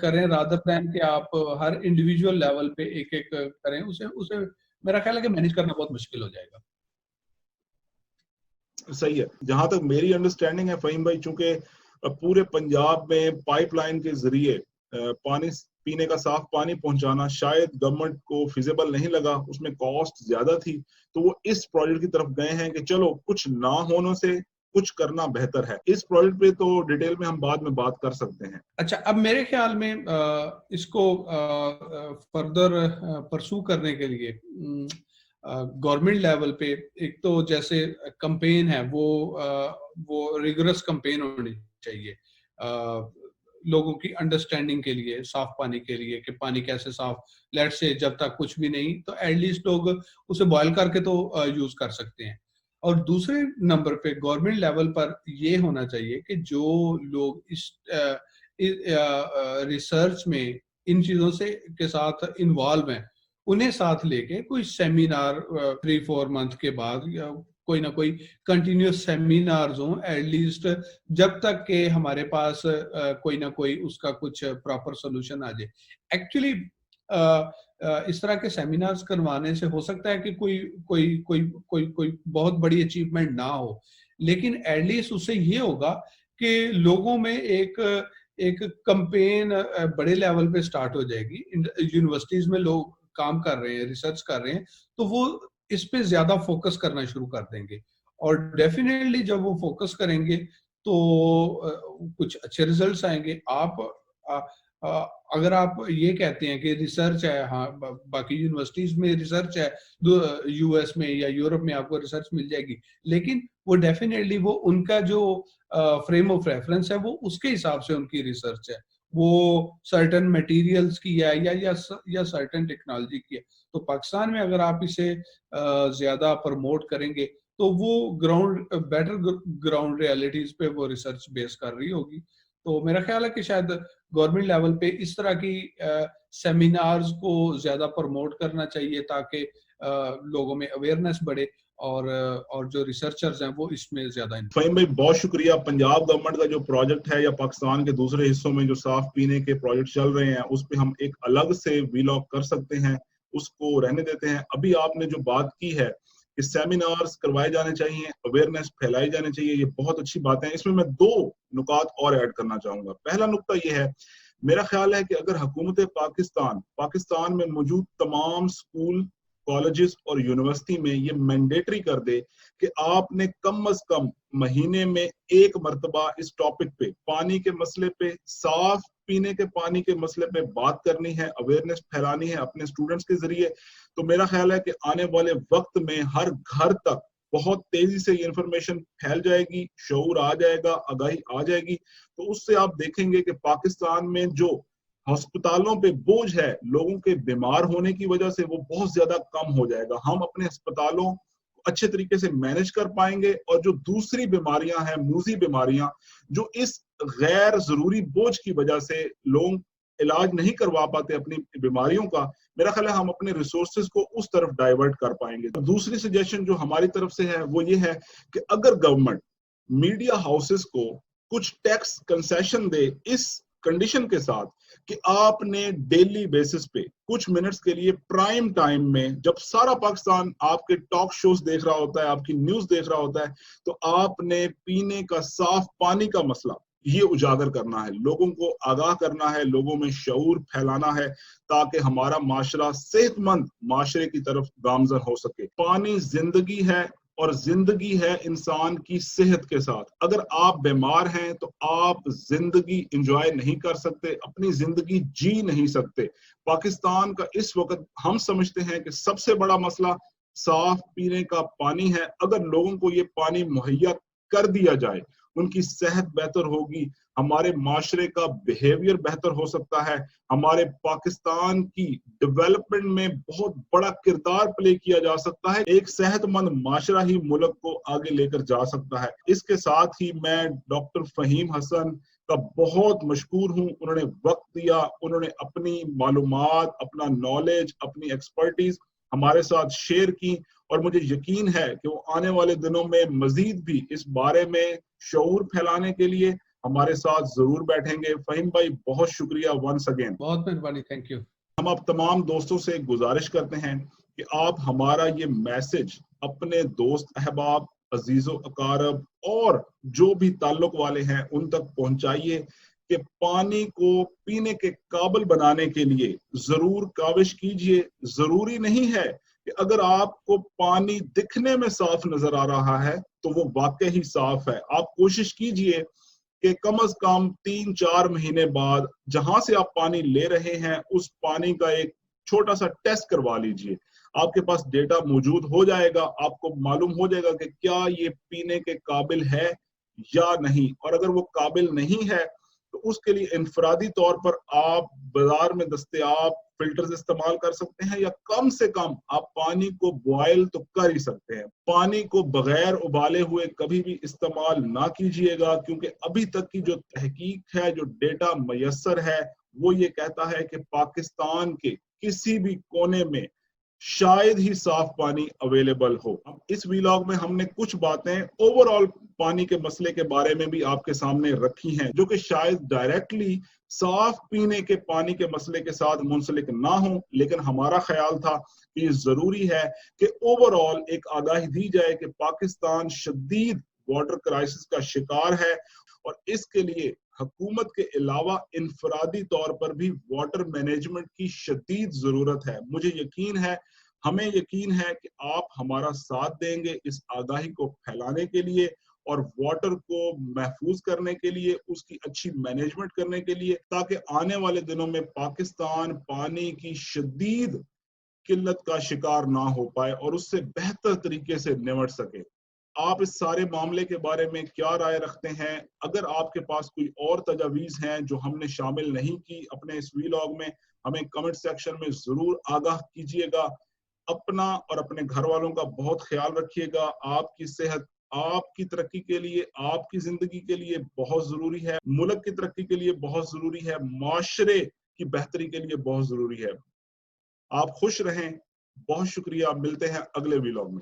करें रादर देन कि आप हर इंडिविजुअल लेवल पे एक एक करें, उसे मेरा ख्याल है कि मैनेज करना बहुत मुश्किल हो जाएगा। सही है। जहां तक मेरी अंडरस्टैंडिंग है फहीम भाई, चूंकि पूरे पंजाब में पाइपलाइन के जरिए पानी पीने का साफ पानी पहुंचाना शायद गवर्नमेंट को फिजिबल नहीं लगा, उसमें कॉस्ट ज्यादा थी, तो वो इस प्रोजेक्ट की तरफ गए हैं कि चलो कुछ ना होने से कुछ करना बेहतर है। इस प्रोजेक्ट पे तो डिटेल में हम बाद में बात कर सकते हैं। अच्छा, अब मेरे ख्याल में इसको फर्दर परसू करने के लिए गवर्नमेंट लेवल पे एक तो जैसे कंपेन है वो रिगरस कंपेन होनी चाहिए लोगों की अंडरस्टैंडिंग के लिए, साफ पानी के लिए, कि पानी कैसे साफ, लेट से जब तक कुछ भी नहीं तो एटलीस्ट लोग उसे बॉयल करके तो यूज कर सकते हैं। और दूसरे नंबर पे गवर्नमेंट लेवल पर ये होना चाहिए कि जो लोग इस रिसर्च में इन चीजों से के साथ इन्वॉल्व हैं, उन्हें साथ लेके कोई सेमिनार 3-4 मंथ के बाद या कोई ना कोई कंटिन्यूस सेमिनार्स हों एटलीस्ट, जब तक के हमारे पास कोई ना कोई उसका कुछ प्रॉपर सोल्यूशन आ जाए। एक्चुअली इस तरह के सेमिनार्स करवाने से हो सकता है कि कोई कोई कोई कोई कोई बहुत बड़ी अचीवमेंट ना हो, लेकिन एटलीस्ट उससे ये होगा कि लोगों में एक एक कैंपेन बड़े लेवल पे स्टार्ट हो जाएगी। यूनिवर्सिटीज में लोग काम कर रहे हैं, रिसर्च कर रहे हैं, तो वो इस पे ज्यादा फोकस करना शुरू कर देंगे, और डेफिनेटली जब वो फोकस करेंगे तो कुछ अच्छे रिजल्ट्स आएंगे। आप आ, आ, अगर आप ये कहते हैं कि रिसर्च है, हाँ बाकी यूनिवर्सिटीज में रिसर्च है, यूएस में या यूरोप में आपको रिसर्च मिल जाएगी, लेकिन वो डेफिनेटली वो उनका जो फ्रेम ऑफ रेफरेंस है वो उसके हिसाब से उनकी रिसर्च है, वो सर्टेन मटेरियल्स की है या सर्टेन टेक्नोलॉजी की है। तो पाकिस्तान में अगर आप इसे ज्यादा प्रमोट करेंगे तो वो बेटर ग्राउंड रियलिटीज पे वो रिसर्च बेस कर रही होगी। तो मेरा ख्याल है कि शायद गवर्नमेंट लेवल पे इस तरह की सेमिनार्स को ज्यादा प्रमोट करना चाहिए, ताकि लोगों में अवेयरनेस बढ़े और जो रिसर्चर्स हैं वो इसमें ज्यादा। फहीम भाई बहुत शुक्रिया। पंजाब गवर्नमेंट का जो प्रोजेक्ट है या पाकिस्तान के दूसरे हिस्सों में जो साफ पीने के प्रोजेक्ट चल रहे हैं उस पर हम एक अलग से वीलॉग कर सकते हैं, उसको रहने देते हैं। अभी आपने जो बात की है कि सेमिनार्स करवाए जाने चाहिए, अवेयरनेस फैलाई जानी चाहिए, ये बहुत अच्छी बात है। इसमें मैं 2 नुकात और ऐड करना चाहूंगा। पहला नुकता ये है, मेरा ख्याल है कि अगर हुकूमत पाकिस्तान में मौजूद तमाम स्कूल, कॉलेजेस और यूनिवर्सिटी में ये मैंडेटरी कर दे कि आपने कम अज कम महीने में 1 मरतबा इस टॉपिक पे, पानी के मसले पे, साफ पीने के पानी के मसले पे बात करनी है, अवेयरनेस फैलानी है अपने स्टूडेंट्स के जरिए, तो मेरा ख्याल है कि आने वाले वक्त में हर घर तक बहुत तेजी से ये इंफॉर्मेशन फैल जाएगी, शऊर आ जाएगा, आगाही आ जाएगी। तो उससे आप देखेंगे कि पाकिस्तान में जो अस्पतालों पे बोझ है लोगों के बीमार होने की वजह से, वो बहुत ज्यादा कम हो जाएगा। हम अपने अस्पतालों को अच्छे तरीके से मैनेज कर पाएंगे, और जो दूसरी बीमारियां हैं, मूजी बीमारियां, जो इस गैर जरूरी बोझ की वजह से लोग इलाज नहीं करवा पाते अपनी बीमारियों का, मेरा ख्याल है हम अपने रिसोर्सेज को उस तरफ डाइवर्ट कर पाएंगे। दूसरी सजेशन जो हमारी तरफ से है वो ये है कि अगर गवर्नमेंट मीडिया हाउसेस को कुछ टैक्स कंसेशन दे, इस कंडीशन के साथ कि आपने डेली बेसिस पे कुछ मिनट्स के लिए प्राइम टाइम में, जब सारा पाकिस्तान आपके टॉक शोज देख रहा होता है, आपकी न्यूज देख रहा होता है, तो आपने पीने का साफ पानी का मसला ये उजागर करना है, लोगों को आगाह करना है, लोगों में शऊर फैलाना है, ताकि हमारा माशरा सेहतमंद माशरे की तरफ गामजन हो सके। पानी जिंदगी है, और जिंदगी है इंसान की सेहत के साथ। अगर आप बीमार हैं तो आप जिंदगी एंजॉय नहीं कर सकते, अपनी जिंदगी जी नहीं सकते। पाकिस्तान का इस वक्त हम समझते हैं कि सबसे बड़ा मसला साफ पीने का पानी है। अगर लोगों को ये पानी मुहैया कर दिया जाए, उनकी सेहत बेहतर होगी, हमारे माशरे का बिहेवियर बेहतर हो सकता है, हमारे पाकिस्तान की डेवलपमेंट में बहुत बड़ा किरदार प्ले किया जा सकता है। एक सेहतमंद माशरा ही मुल्क को आगे लेकर जा सकता है। इसके साथ ही मैं डॉक्टर फहीम हसन का बहुत मशकूर हूँ। उन्होंने वक्त दिया, उन्होंने अपनी मालूमात, अपना नॉलेज, अपनी एक्सपर्टीज हमारे साथ शेयर की, और मुझे यकीन है कि वो आने वाले दिनों में मजीद भी इस बारे में शऊर फैलाने के लिए हमारे साथ जरूर बैठेंगे। फहीम भाई बहुत शुक्रिया वंस अगेन। बहुत मेहरबानी, थैंक यू। हम अब तमाम दोस्तों से गुजारिश करते हैं कि आप हमारा ये मैसेज अपने दोस्त अहबाब, अजीजों अकारब और जो भी ताल्लुक वाले हैं उन तक पहुंचाइए कि पानी को पीने के काबिल बनाने के लिए जरूर काविश कीजिए। जरूरी नहीं है कि अगर आपको पानी दिखने में साफ नजर आ रहा है तो वो वाकई ही साफ है। आप कोशिश कीजिए कि कम से कम 3-4 महीने बाद जहां से आप पानी ले रहे हैं उस पानी का एक छोटा सा टेस्ट करवा लीजिए। आपके पास डेटा मौजूद हो जाएगा, आपको मालूम हो जाएगा कि क्या ये पीने के काबिल है या नहीं। और अगर वो काबिल नहीं है तो उसके लिए इनफरादी तौर पर आप बाजार में दस्तयाब फिल्टर्स इस्तेमाल कर सकते हैं, या कम से कम आप पानी को बॉयल तो कर ही सकते हैं। पानी को बगैर उबाले हुए कभी भी इस्तेमाल ना कीजिएगा, क्योंकि अभी तक की जो तहकीक है, जो डेटा मयसर है, वो ये कहता है कि पाकिस्तान के किसी भी कोने में शायद ही साफ पानी अवेलेबल हो। अब इस वीलॉग में हमने कुछ बातें ओवरऑल पानी के मसले के बारे में भी आपके सामने रखी हैं, जो कि शायद डायरेक्टली साफ पीने के पानी के मसले के साथ मुंसलिक ना हो, लेकिन हमारा ख्याल था कि जरूरी है कि ओवरऑल एक आगाही दी जाए कि पाकिस्तान शदीद वाटर क्राइसिस का शिकार है और इसके लिए हुकूमत के अलावा इनफरादी तौर पर भी वाटर मैनेजमेंट की शदीद जरूरत है। मुझे यकीन है, हमें यकीन है कि आप हमारा साथ देंगे इस आगाही को फैलाने के लिए और वाटर को महफूज करने के लिए, उसकी अच्छी मैनेजमेंट करने के लिए, ताकि आने वाले दिनों में पाकिस्तान पानी की शदीद किल्लत का शिकार ना हो पाए और उससे बेहतर तरीके से निपट सके। आप इस सारे मामले के बारे में क्या राय रखते हैं? अगर आपके पास कोई और तजावीज हैं जो हमने शामिल नहीं की अपने इस वीलॉग में, हमें कमेंट सेक्शन में जरूर आगाह कीजिएगा। अपना और अपने घर वालों का बहुत ख्याल रखिएगा। आपकी सेहत आपकी तरक्की के लिए, आपकी जिंदगी के लिए बहुत जरूरी है, मुल्क की तरक्की के लिए बहुत जरूरी है, माशरे की बेहतरी के लिए बहुत जरूरी है। आप खुश रहें। बहुत शुक्रिया। मिलते हैं अगले वीलॉग में।